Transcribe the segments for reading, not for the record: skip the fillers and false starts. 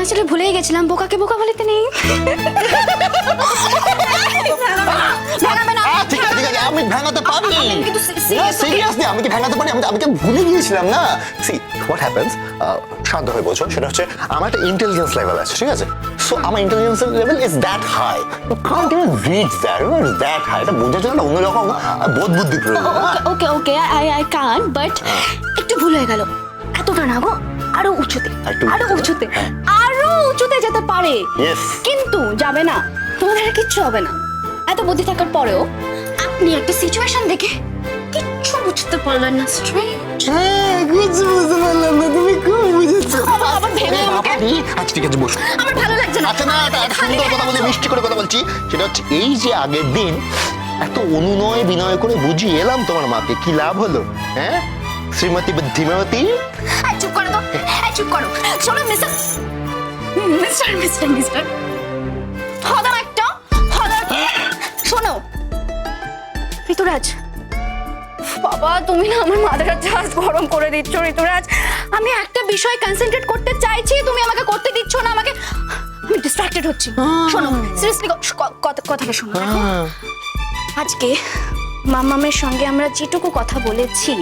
আসলে ভুলেই গেছিলাম, বোকাকে বোকা বলিতে নেই। ভাঙাবে না। ঠিক আছে ঠিক আছে, আমি ভাঙাতে পারি। কিন্তু সিরিয়াসলি আমি কি ভাঙাতে পারি? আমি তো ভুলে গিয়েছিলাম না। সি হোয়াট হ্যাপেন্স, শান্ত হয়ে বোঝো, সেটা হচ্ছে আমার একটা ইন্টেলিজেন্স লেভেল আছে, ঠিক আছে? সো আমার intelligence level is that high, you can't even reach that, it's that high. এটা বোঝার জন্য অন্যরকম বোধ বুদ্ধি প্রয়োজন। Okay okay I can't, but একটু ভুল হয়ে গেল। এতটা না গো, আরো উঁচুতে, আরো উঁচুতে, আরো উঁচুতে যেতে পারে, কিন্তু যাবে না। তোমাদের আর কিচ্ছু হবে না। এত বুদ্ধি থাকার পরেও আপনি একটা সিচুয়েশন দেখে কিচ্ছু বুঝতে পারলেন না। স্ট্রেঞ্জ। কিছু বুঝতে পারলাম না, তুমি খুব বুঝেছো। আবার ভেবে আমাকে। আচ্ছা ঠিক আছে, বসো। আমার ভালো লাগছে না। আচ্ছা না, একটা সুন্দর কথা বলি, মিষ্টি করে কথা বলছি। সেটা হচ্ছে এই যে আগের দিন এত অনুনয় বিনয় করে বুঝিয়ে এলাম তোমার মাকে, কি লাভ হলো? হ্যাঁ শ্রীমতী বুদ্ধিমতী। চুপ করো তো, চুপ করো। শোনো মিস্টার মিস্টার মিস্টার মিস্টার হদাম একটা হদাম। শোনো ঋতুরাজ, বাবা তুমি না আমার মাথাটা জাস্ট গরম করে দিচ্ছ ঋতুরাজ। আমি একটা বিষয় কনসেন্ট্রেট করতে চাইছি, তুমি আমাকে করতে দিচ্ছ না। আমি ডিস্ট্রাক্টেড হচ্ছি। শোনো সিরিয়াসলি কথাটা শোনো। আজকে মাম্মামের সঙ্গে আমরা যেটুকু কথা বলেছি,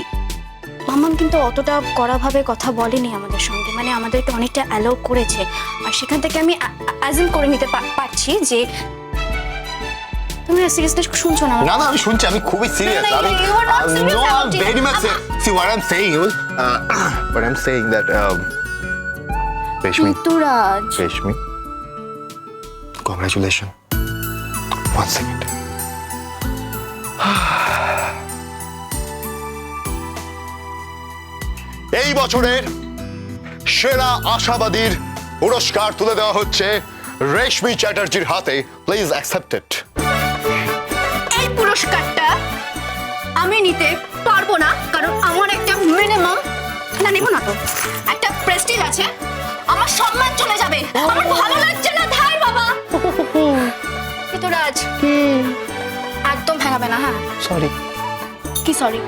মাম্মাম কিন্তু অতটা কড়াভাবে কথা বলেনি আমাদের সঙ্গে, মানে আমাদেরকে অনেকটা অ্যালাউ করেছে। আর সেখান থেকে আমি অ্যাজিউম করে নিতে পারছি যে তুমি সিরিয়াসলি শুনছো না। না না আমি শুনছি, আমি খুবই সিরিয়াস। আমি no I am very much see what I am saying is but I am saying that Reshmi Rituraj, Reshmi congratulation. One second. এই বছরের সেরা আশাবাদীর পুরস্কার তুলে দেওয়া হচ্ছে রেশমি চ্যাটার্জির হাতে। Please accept it. এই পুরস্কারটা আমি নিতে পারবো না, কারণ আমার একটা মিনিমাম না নেব না তো একটা প্রেস্টিজ আছে। আমার সম্মান চলে যাবে, আমার ভালো লাগছে না। ধার বাবা ঋতুরাজ, একদম ভাঙাবে না। হ্যাঁ সরি। কি সরি?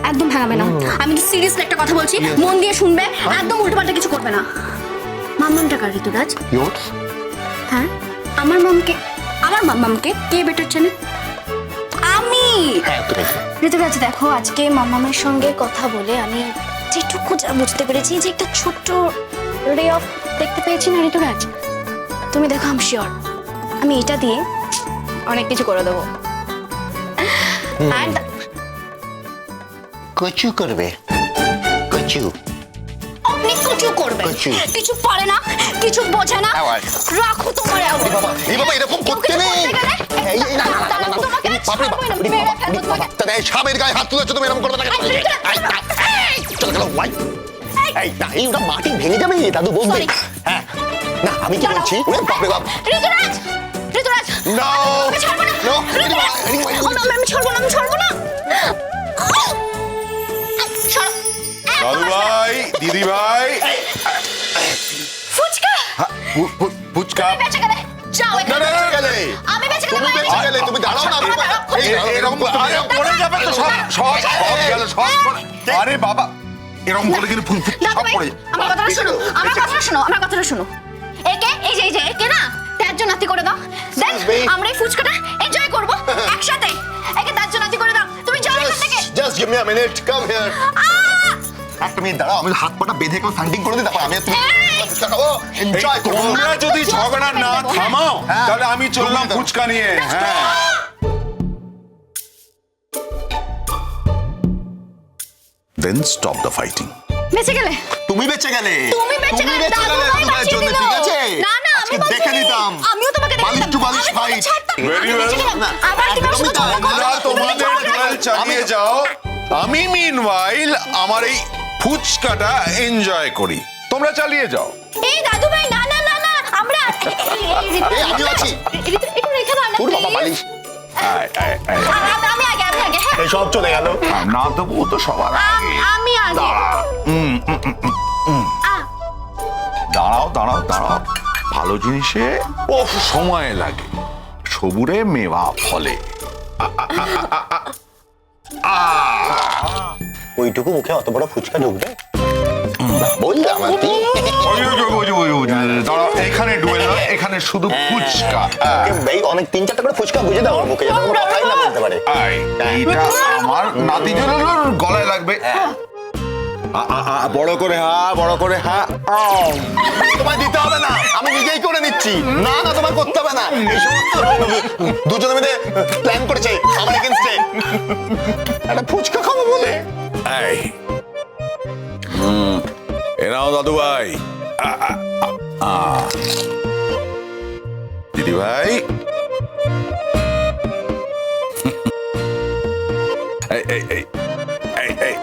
একদম ভাঙাবে না। আমি তো সিরিয়াসলি একটা কথা বলছি, মন দিয়ে শুনবে, একদম উল্টোপাল্টা কিছু করবে না। মাম্মামটা কার ঋতুরাজ? Yours? হ্যাঁ আমার মাম্মামকে কে বেটার চেনে? আমি। হ্যাঁ তুমি। ঋতুরাজ দেখো, আজকে মাম্মামের সঙ্গে কথা বলে আমি যেটুকু যা বুঝতে পেরেছি যে একটা ছোট্ট রে অফ দেখতে পেয়েছি না ঋতুরাজ। তুমি দেখো, আই এম শিওর আমি এটা দিয়ে অনেক কিছু করে দেবো। And কচু করবে, কচু। আপনি কিছু করবে, কচু। কিছু পারে না, কিছু বোঝে না। আওয়াজ। রাখো তোমার আওয়াজ। এই বাবা এরকম করতে নেই। এই না বাবা, সাবের গায়ে হাত তুলেছো তুমি, এরকম করবে না। চলো চলো ওয়াই। এই না, এই ওটা মাটি ভেঙে যাবে, দাদু বলবে। হ্যাঁ না আমি কি বলছি, ওরে বাপরে বাপ। ঋতুরাজ, ঋতুরাজ নো নো আমি ছাড়বো না, আমি ছাড়বো না। দাদু ভাই, দিদি ভাই, ফুচকা ফুচকা বেঁচে গেলে যাও এখান না, থেকে। গেলে আমি বেঁচে তুমি গেলে বেঁচে গেলে, তুমি দাঁড়াও না। এরকম আরে পড়ে যাবে তো, সব সব সব গেল, সব আরে বাবা এরকম করে কিন্তু দাদু সব ভাই, পড়ে আমার কথাটা শোনো, আমার কথাটা শোনো, আমার কথাটা শোনো। একে এই যে একে না ত্যায্য নাতি করে দাও, দেন আমরা এই ফুচকাটা এনজয় করব একসাথে। একে ত্যায্য নাতি করে দাও, তুমি যাও এখান থেকে। Just give me a minute, come here. একটা মিনিট দাঁড়াও, আমি হাত পাটা বেঁধে কেউ ফান্ডিং করে দিই, তারপর আমি তুমি ফুচকা খাবো, এনজয় করবো। তোমরা যদি ঝগড়া না থামাও হ্যাঁ। তাহলে আমি চললাম ফুচকা নিয়ে। হ্যাঁ Then stop the fighting. বেঁচে গেলে, তুমি বেঁচে গেলে, তুমি বেঁচে গেলে, দাদু ভাই দাদু ভাইয়ের বাঁচিয়ে জন্য, দিল। ঠিক আছে? না না আমি আজকে বাঁচিয়ে দেখে দিই। নিতাম। আমিও তোমাকে দেখে বালিশ নিতাম। টু বালিশ আমি তোমাকে fight। ছাড়তাম না। Very আমি বেঁচে well. গেলাম। আবার তুমি আমার সাথে ঝগড়া করছো। তোমরা তুমি তোমাদের ঝগড়া খেল চালিয়ে যাও, আমি মিনওয়াইল আমার এই ফুচকাটা এনজয় করি। তোমরা চালিয়ে যাও। এই দাদু ভাই, না না না না, আমরা এই, আমিও আছি। একটু রেখে দাও না তোর বাবা বালিশ। আয়, আয়, আয়। আমি আগে হ্যাঁ। এই সব চলে গেল। না দেবো তো সবার আগে। আমি আগে। দাঁড়াও দাঁড়াও দাঁড়াও, ভালো জিনিসে ও সময় লাগে, সবুরে মেওয়া ফলে। ওইটুকু মুখে অত বড় ফুচকা ঢুকবে? বললাম আমি। দাঁড়াও, এখানে ডুয়েল নয়, এখানে শুধু ফুচকা। এই অনেক 3-4টা করে ফুচকা বুঝে দাও ওর মুখে, যাতে কোনো কথাই না বলতে পারে। এইটা আমার নাতির জন্য গলায় লাগবে। বড় করে হা। তোমায় দিতে হবে না, আমি নিজেই করে নিচ্ছি। না না, তোমায় করতে হবে না। এই সমস্ত দুজনে মিলে প্ল্যান করেছে আমার এগেইনস্টে, একটা ফুচকা খাবো বলে। এই এ নাও দাদু ভাই। দিদি ভাই, এই এই এই এই এই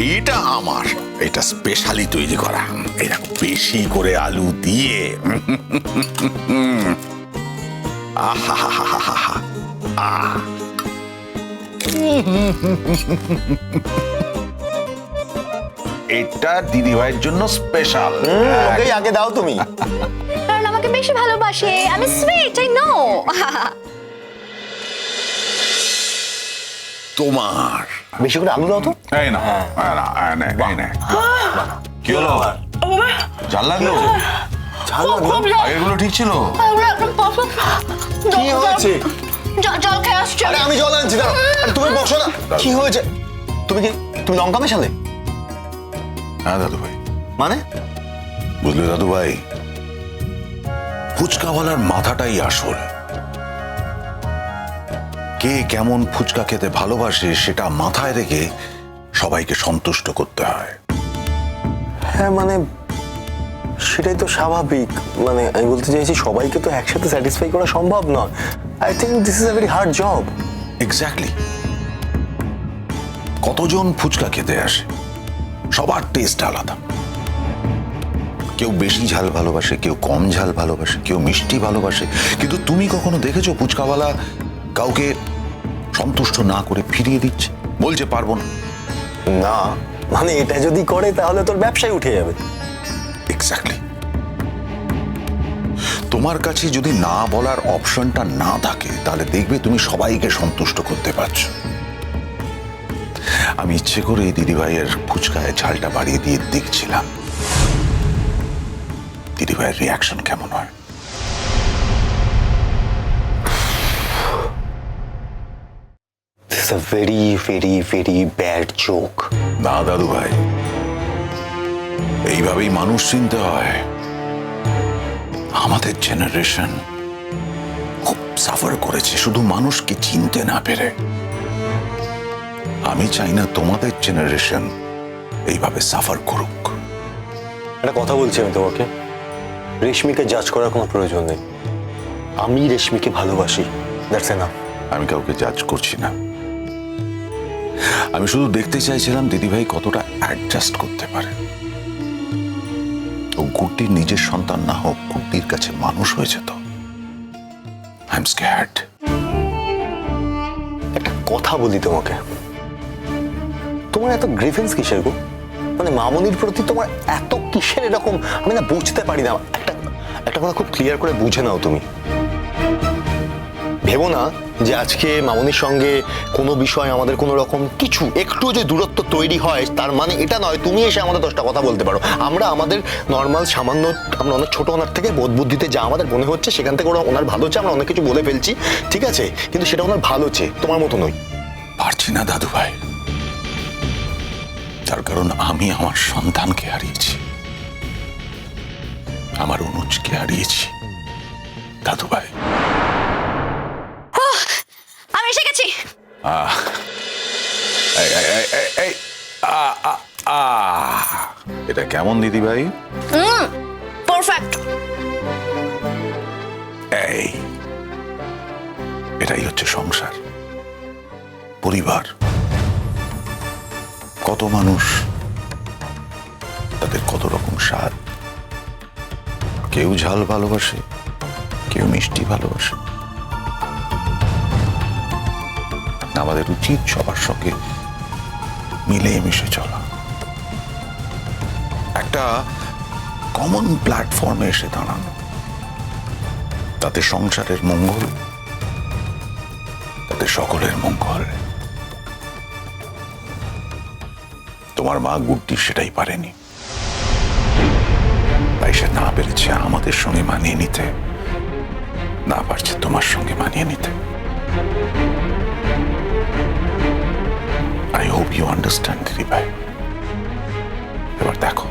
এইটা আমার, এটা স্পেশালি তৈরি করা। এটা বেশি করে আলু দিয়ে আহা, এটা দিদি ভাইয়ের জন্য স্পেশাল। ওকেই আগে দাও তুমি। কারণ আমাকে বেশি ভালোবাসে, আমি সুইট, আই নো। তোমার বেশি করে আলু দাও তো। এই না, কি হলো? জাল লাগলো? আগেরগুলো ঠিক ছিল? কি হয়েছে? জল খেয়ে আসছো? আরে আমি জল আনছি, দাঁড়াও। আরে তুমি বসো না। কি হয়েছে? তুমি লঙ্কা মেশালে? হ্যাঁ দাদু ভাই। মানে? বুঝলে দাদু ভাই, ফুচকাওয়ালার মাথাটাই আসল। কে কেমন ফুচকা খেতে ভালোবাসে সেটা মাথায় রেখে সবাইকে সন্তুষ্ট করতে হয়। হ্যাঁ মানে সেটাই তো স্বাভাবিক। মানে আমি বলতে চাইছি সবাইকে তো একসাথে স্যাটিসফাই করা সম্ভব নয়। I think this is a very hard job. Exactly. কতজন ফুচকা খেতে আসে, সবার টেস্ট আলাদা। কেউ বেশি ঝাল ভালোবাসে, কেউ কম ঝাল ভালোবাসে, কেউ মিষ্টি ভালোবাসে। কিন্তু তুমি কখনো দেখেছো ফুচকাওয়ালা কাউকে সন্তুষ্ট না করে ফিরিয়ে দিচ্ছে, বলছে পারবো না? না মানে এটা যদি করে তাহলে তোর ব্যবসায় উঠে যাবে। এক্স্যাক্টলি। তোমার কাছে যদি না বলার অপশনটা না থাকে তাহলে দেখবে তুমি সবাইকে সন্তুষ্ট করতে পারছো। আমি ইচ্ছে করে দিদিভাইয়ের ফুচকায় ঝালটা বাড়িয়ে দিয়ে দেখছিলাম দিদিভাইয়ের রিয়াকশন কেমন হয়। This is a very very very bad joke. না দাদু ভাই, এইভাবেই মানুষ চিনতে হয়। আমাদের জেনারেশন খুব সাফার করেছে শুধু মানুষকে চিনতে না পেরে। আমি চাই না তোমাদের জেনারেশন এইভাবে সাফার করুক। একটা কথা বলছি আমি তোমাকে, রেশমিকে জাজ করার কোনো প্রয়োজন নেই। আমি রেশমিকে ভালোবাসি, দ্যাটস এনাফ। আমি কাউকে জাজ করছি না, আমি শুধু দেখতে চাইছিলাম দিদিভাই কতটা অ্যাডজাস্ট করতে পারে। ও গুড্ডির নিজের সন্তান না হোক, গুড্ডির কাছে মানুষ হয়েছে তো। I am scared. একটা কথা বলি তোমাকে, তোমার এত গ্রিভেন্স কিসের গো? মানে মামনির প্রতি তোমার এত কিসের এরকম, আমি না বুঝতে পারি না। একটা কথা খুব ক্লিয়ার করে বুঝে নাও তুমি। ভেবো না যে আজকে মামনির সঙ্গে কোনো বিষয় আমাদের কোনো রকম কিছু একটু যে দূরত্ব তৈরি হয় তার মানে এটা নয় তুমি এসে আমাদের 10টা কথা বলতে পারো। আমরা আমাদের নর্মাল সামান্য, আমরা অনেক ছোট ওনার থেকে বোধ বুদ্ধিতে যা আমাদের মনে হচ্ছে সেখান থেকে ওনার ভালো চেয়ে আমরা অনেক কিছু বলে ফেলছি, ঠিক আছে? কিন্তু সেটা ওনার ভালো চেয়ে, তোমার মতো নই। পারছি না দাদু ভাই, তার কারণ আমি আমার সন্তানকে হারিয়েছি, আমার অনুজকে হারিয়েছি দাদু ভাই। আমি এসে গেছি। এটা কেমন দিদি ভাই? পারফেক্ট। এই এটাই হচ্ছে সংসার, পরিবার। কত মানুষ, তাদের কত রকম স্বাদ। কেউ ঝাল ভালোবাসে, কেউ মিষ্টি ভালোবাসে। আমাদের উচিত সবার সঙ্গে মিলে মিশে চলা, একটা কমন প্ল্যাটফর্মে এসে দাঁড়ানো, তাতে সংসারের মঙ্গল, তাতে সকলের মঙ্গল। তোমার মা গুড্ডি সেটাই পারেনি, তাই সে না পেরেছে আমাদের সঙ্গে মানিয়ে নিতে, না পারছে তোমার সঙ্গে মানিয়ে নিতে। আই হোপ ইউ আন্ডারস্ট্যান্ড দিদি ভাই। এবার দেখো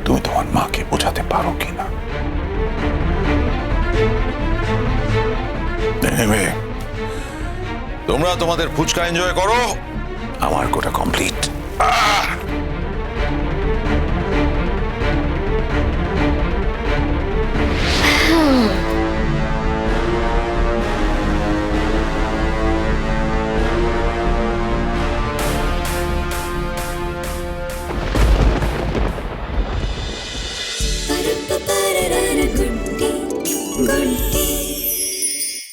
তুমি তোমার মাকে বোঝাতে পারো কিনা। Anyway, তোমরা তোমাদের ফুচকা এনজয় করো, আমার কোটা কমপ্লিট।